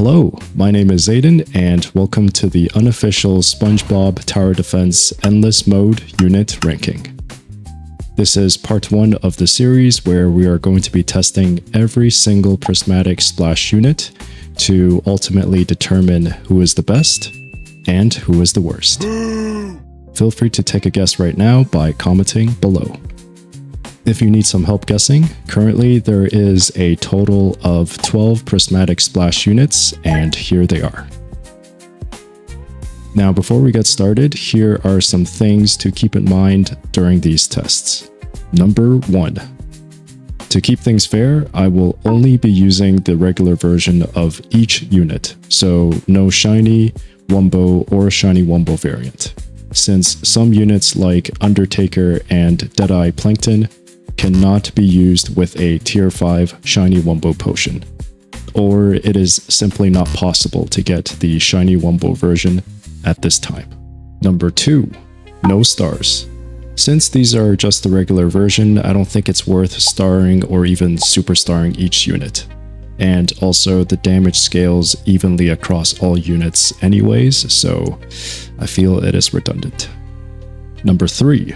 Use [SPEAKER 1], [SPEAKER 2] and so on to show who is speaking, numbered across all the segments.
[SPEAKER 1] Hello, my name is Aiden, and welcome to the unofficial SpongeBob Tower Defense Endless Mode Unit Ranking. This is part 1 of the series where we are going to be testing every single prismatic splash unit to ultimately determine who is the best and who is the worst. Feel free to take a guess right now by commenting below. If you need some help guessing, currently there is a total of 12 prismatic splash units, and here they are. Now before we get started, here are some things to keep in mind during these tests. Number 1. To keep things fair, I will only be using the regular version of each unit, so no shiny, Wumbo, or shiny Wumbo variant, since some units like Undertaker and Deadeye Plankton cannot be used with a tier 5 shiny Wumbo potion, or it is simply not possible to get the shiny Wumbo version at this time. Number 2. No stars. Since these are just the regular version, I don't think it's worth starring or even superstarring each unit. And also the damage scales evenly across all units anyways, so I feel it is redundant. Number 3.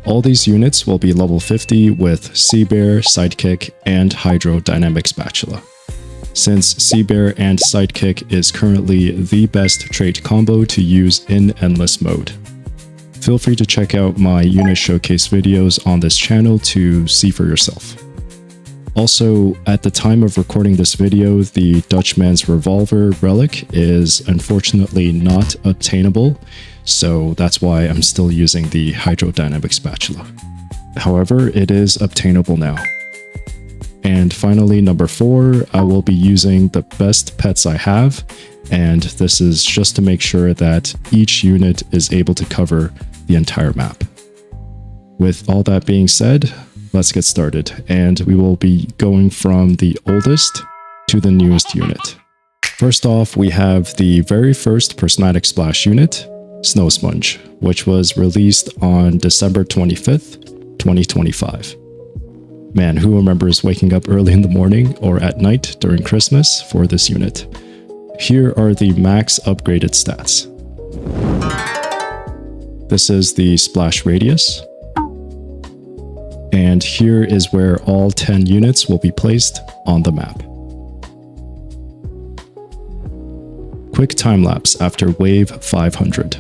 [SPEAKER 1] All these units will be level 50 with Sea Bear, Sidekick, and Hydro Dynamic Spatula. Since Sea Bear and Sidekick is currently the best trait combo to use in Endless Mode. Feel free to check out my unit showcase videos on this channel to see for yourself. Also, at the time of recording this video, the Dutchman's Revolver relic is unfortunately not obtainable, so that's why I'm still using the Hydrodynamic Spatula. However, it is obtainable now. And finally, number 4, I will be using the best pets I have, and this is just to make sure that each unit is able to cover the entire map. With all that being said, let's get started, and we will be going from the oldest to the newest unit. First off, we have the very first prismatic splash unit, Snow Sponge, which was released on December 25th, 2025. Man, who remembers waking up early in the morning or at night during Christmas for this unit? Here are the max upgraded stats. This is the splash radius. And here is where all 10 units will be placed on the map. Quick time lapse after wave 500.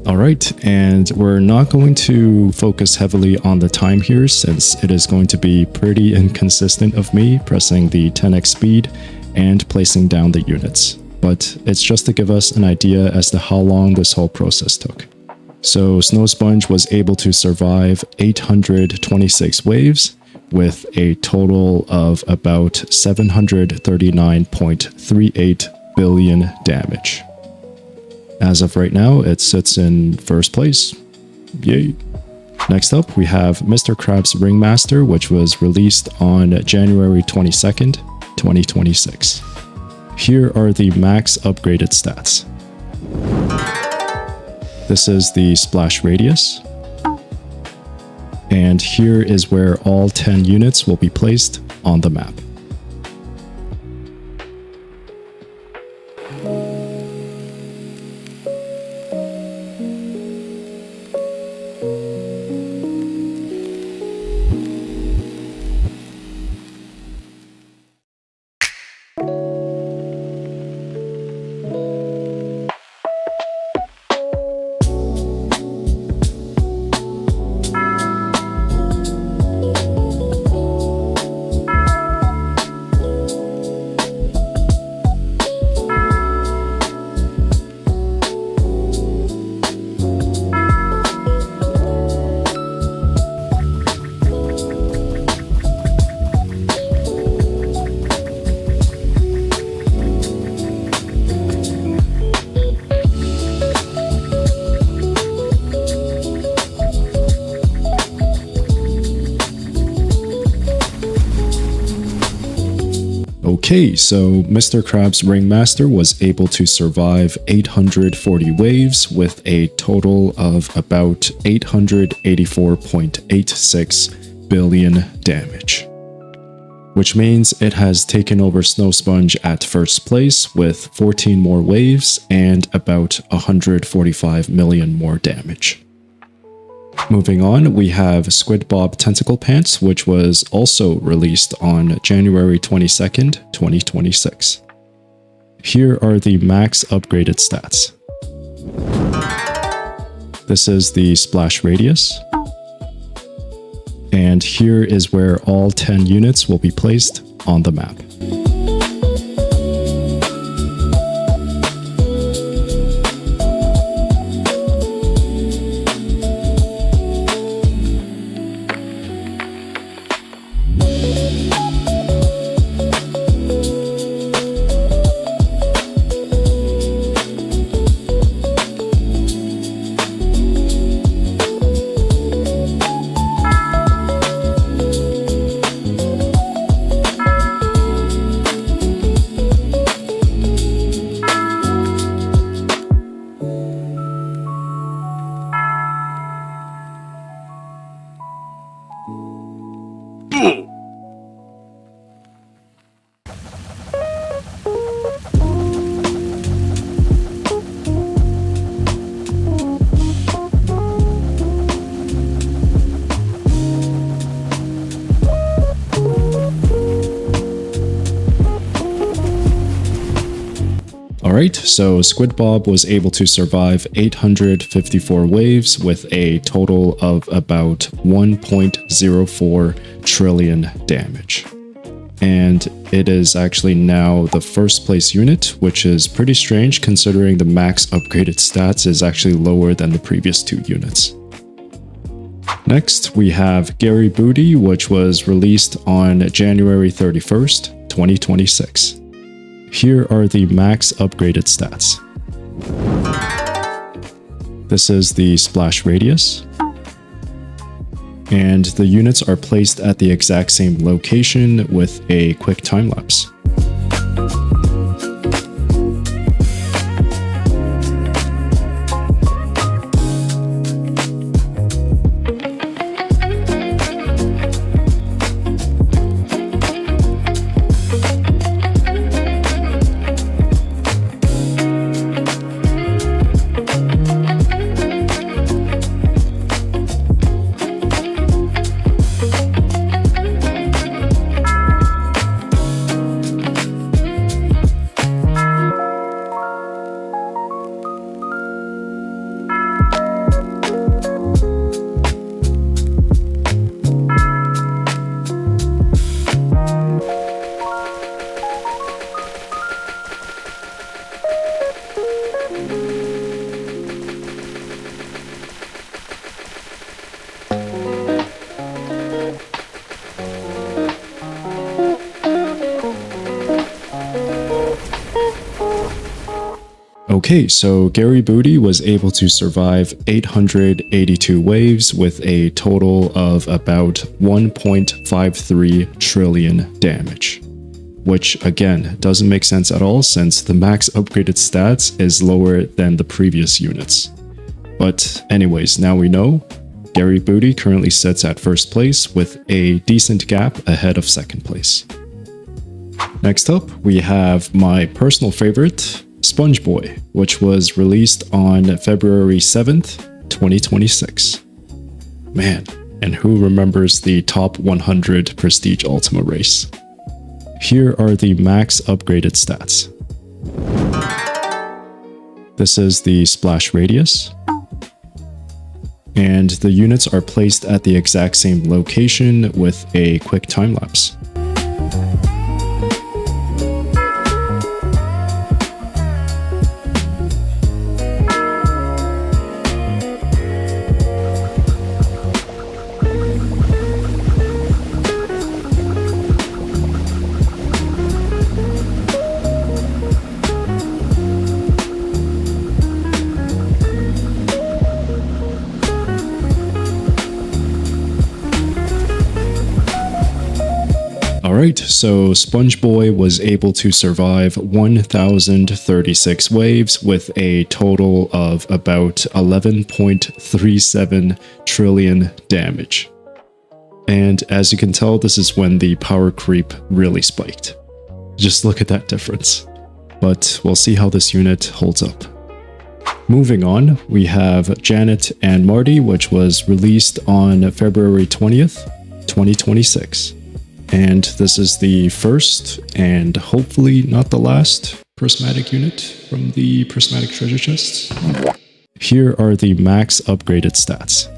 [SPEAKER 1] Alright, and we're not going to focus heavily on the time here since it is going to be pretty inconsistent of me pressing the 10x speed and placing down the units, but it's just to give us an idea as to how long this whole process took. So Snow Sponge was able to survive 826 waves with a total of about 739.38 billion damage. As of right now, it sits in first place. Yay! Next up, we have Mr. Krabs Ringmaster, which was released on January 22nd, 2026. Here are the max upgraded stats. This is the splash radius. And here is where all 10 units will be placed on the map. Okay, so Mr. Krabs Ringmaster was able to survive 840 waves with a total of about 884.86 billion damage, which means it has taken over Snow Sponge at first place with 14 more waves and about 145 million more damage. Moving on, we have SquidBob Tentacle Pants, which was also released on January 22nd, 2026. Here are the max upgraded stats. This is the splash radius. And here is where all 10 units will be placed on the map. Alright, so SquidBob was able to survive 854 waves with a total of about 1.04 trillion damage. And it is actually now the first place unit, which is pretty strange considering the max upgraded stats is actually lower than the previous two units. Next, we have Gary Booty, which was released on January 31st, 2026. Here are the max upgraded stats. This is the splash radius. And the units are placed at the exact same location with a quick time lapse. Okay, so Gary Booty was able to survive 882 waves with a total of about 1.53 trillion damage. Which, again, doesn't make sense at all since the max upgraded stats is lower than the previous units. But anyways, now we know, Gary Booty currently sits at first place with a decent gap ahead of second place. Next up, we have my personal favorite, SpongeBoy, which was released on February 7th, 2026. Man, and who remembers the top 100 Prestige Ultima race? Here are the max upgraded stats. This is the splash radius. And the units are placed at the exact same location with a quick time lapse. Alright, so SpongeBoy was able to survive 1,036 waves with a total of about 11.37 trillion damage. And as you can tell, this is when the power creep really spiked. Just look at that difference. But we'll see how this unit holds up. Moving on, we have Janet and Marty, which was released on February 20th, 2026. And this is the first, and hopefully not the last, prismatic unit from the prismatic treasure chests. Here are the max upgraded stats.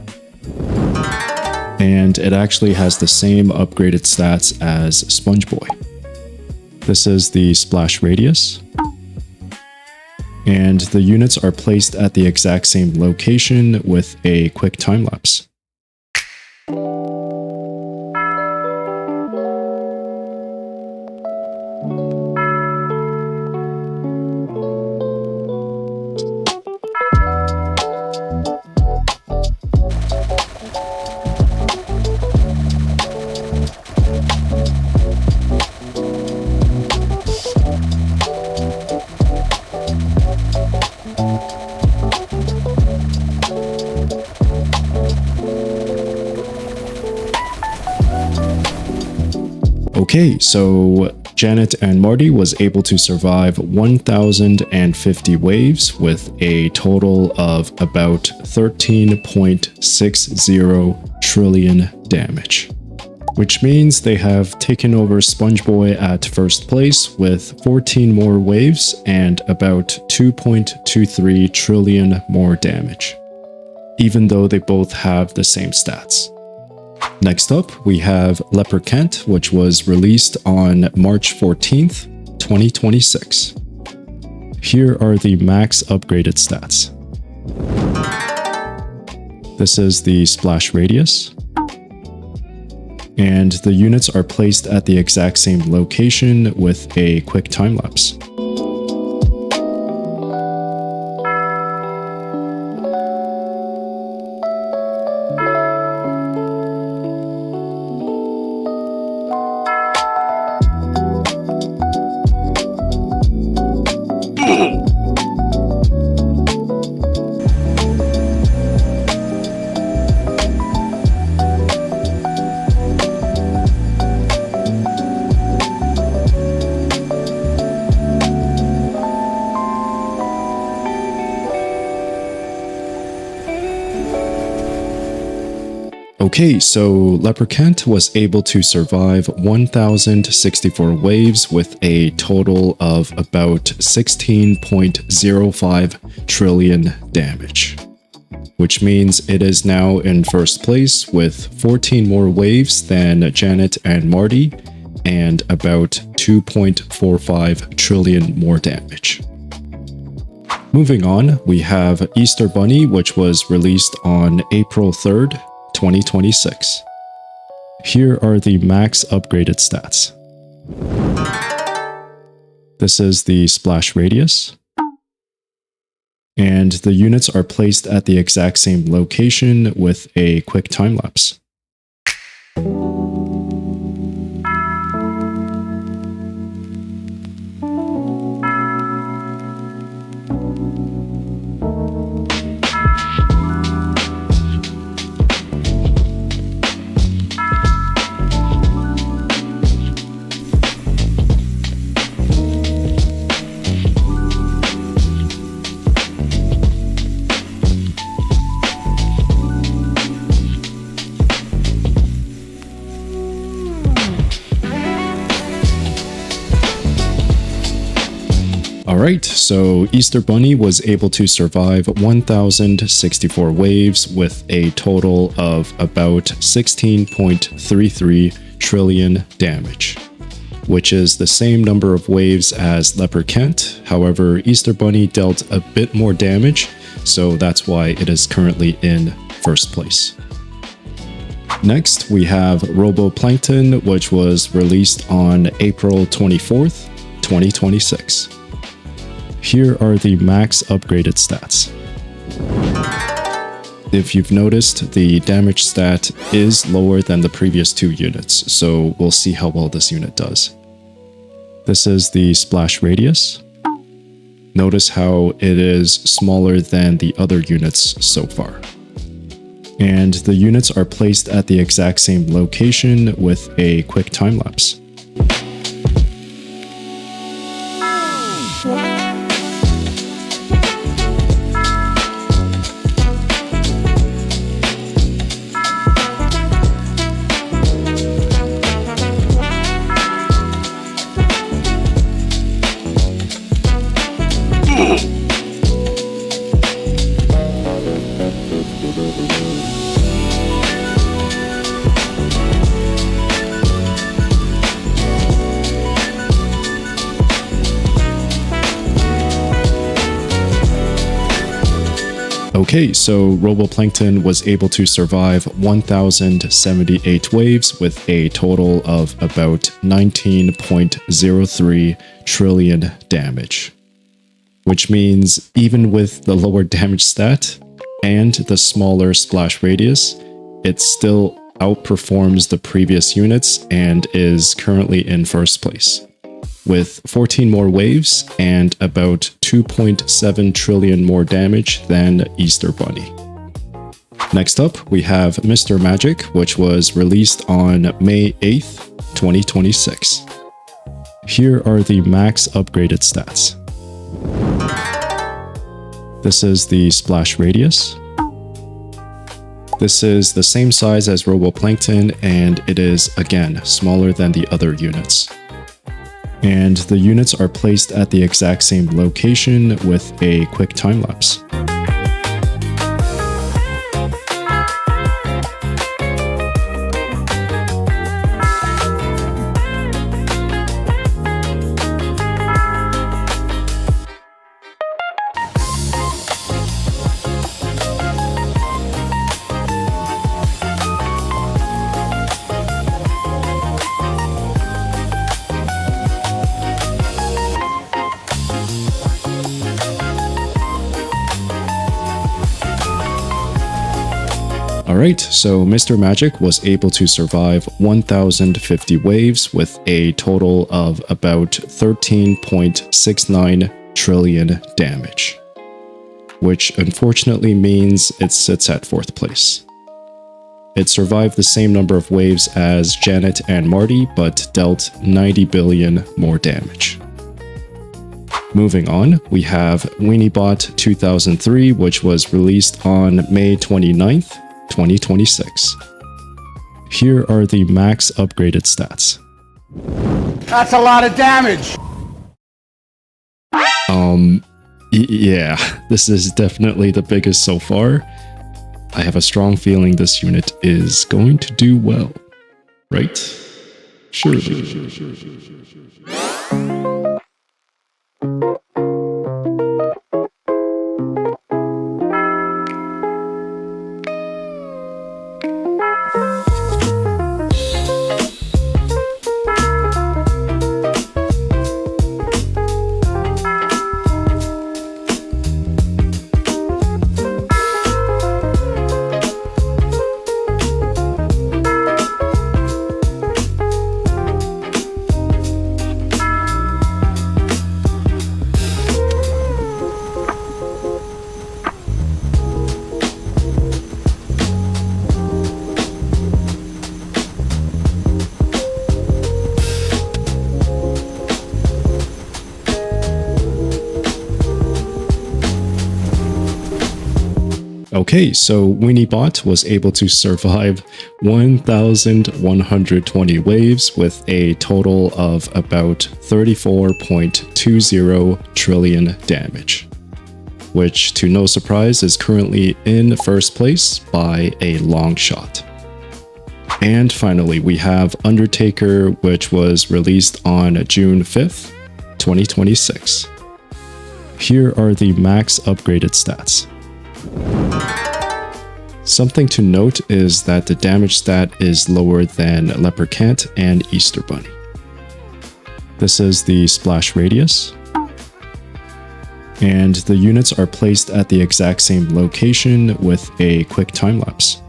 [SPEAKER 1] And it actually has the same upgraded stats as SpongeBoy. This is the splash radius. And the units are placed at the exact same location with a quick time lapse. Okay, so Janet and Marty was able to survive 1,050 waves with a total of about 13.60 trillion damage. Which means they have taken over SpongeBoy at first place with 14 more waves and about 2.23 trillion more damage, even though they both have the same stats. Next up, we have lepre-can't, which was released on March 14th, 2026. Here are the max upgraded stats. This is the splash radius. And the units are placed at the exact same location with a quick time lapse. Okay, so lepre-can't was able to survive 1,064 waves with a total of about 16.05 trillion damage. Which means it is now in first place with 14 more waves than Janet and Marty and about 2.45 trillion more damage. Moving on, we have Easter Bunny, which was released on April 3rd, 2026. Here are the max upgraded stats. This is the splash radius. And the units are placed at the exact same location with a quick time lapse. Alright, so Easter Bunny was able to survive 1,064 waves with a total of about 16.33 trillion damage, which is the same number of waves as lepre-can't. However, Easter Bunny dealt a bit more damage, so that's why it is currently in first place. Next, we have Roboplankton, which was released on April 24th, 2026. Here are the max upgraded stats. If you've noticed, the damage stat is lower than the previous 2 units, so we'll see how well this unit does. This is the splash radius. Notice how it is smaller than the other units so far. And the units are placed at the exact same location with a quick time lapse. Okay, so RoboPlankton was able to survive 1,078 waves with a total of about 19.03 trillion damage. Which means even with the lower damage stat and the smaller splash radius, it still outperforms the previous units and is currently in first place, with 14 more waves and about 2.7 trillion more damage than Easter Bunny. Next up, we have Mr. Magic, which was released on May 8th, 2026. Here are the max upgraded stats. This is the splash radius. This is the same size as RoboPlankton, and it is, again, smaller than the other units. And the units are placed at the exact same location with a quick time lapse. Alright, so Mr. Magic was able to survive 1,050 waves with a total of about 13.69 trillion damage, which unfortunately means it sits at 4th place. It survived the same number of waves as Janet and Marty, but dealt 90 billion more damage. Moving on, we have WeenieBot 2003, which was released on May 29th, 2026. Here are the max upgraded stats.
[SPEAKER 2] That's a lot of damage!
[SPEAKER 1] Yeah, this is definitely the biggest so far. I have a strong feeling this unit is going to do well, right? Surely. Okay, so WeenieBot was able to survive 1,120 waves with a total of about 34.20 trillion damage, which to no surprise is currently in first place by a long shot. And finally, we have Undertaker, which was released on June 5th, 2026. Here are the max upgraded stats. Something to note is that the damage stat is lower than lepre-can't and Easter Bunny. This is the splash radius. And the units are placed at the exact same location with a quick time lapse.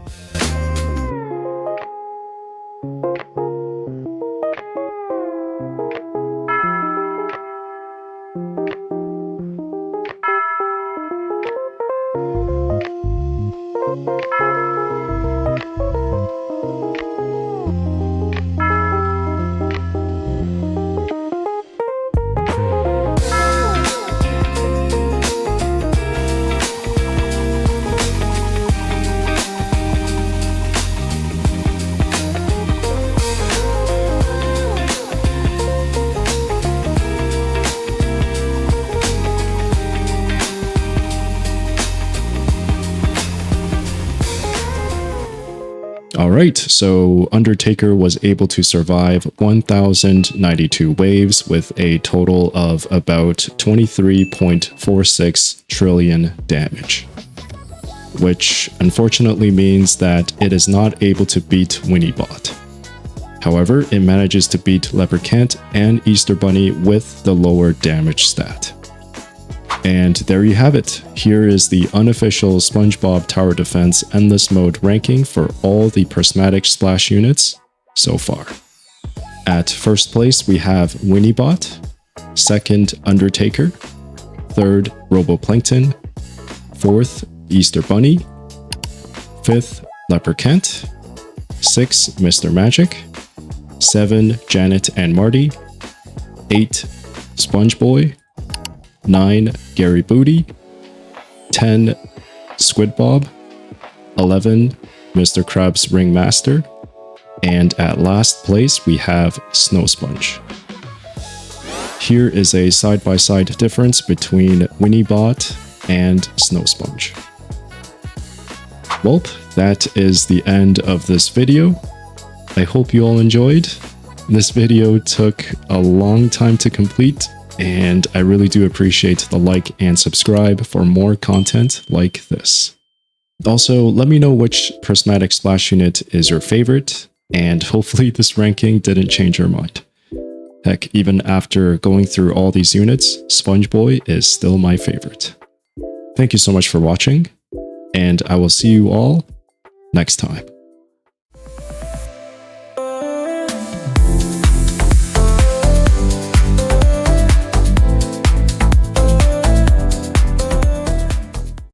[SPEAKER 1] Alright, so Undertaker was able to survive 1,092 waves with a total of about 23.46 trillion damage. Which unfortunately means that it is not able to beat Winnibot. However, it manages to beat lepre-can't and Easter Bunny with the lower damage stat. And there you have it. Here is the unofficial SpongeBob Tower Defense Endless Mode ranking for all the prismatic splash units so far. At first place, we have Winnibot, second, Undertaker, third, Roboplankton, fourth, Easter Bunny, fifth, lepre-can't, sixth, Mr. Magic, 7, Janet and Marty, 8, SpongeBoy, 9, Gary Booty, 10, Squid Bob, 11, Mr. Krabs Ringmaster, and at last place we have Snow Sponge. Here is a side-by-side difference between Winnibot and Snow Sponge. Well, that is the end of this video. I hope you all enjoyed. This video took a long time to complete, and I really do appreciate the like and subscribe for more content like this. Also, let me know which prismatic splash unit is your favorite, and hopefully this ranking didn't change your mind. Heck, even after going through all these units, SpongeBoy is still my favorite. Thank you so much for watching, and I will see you all next time.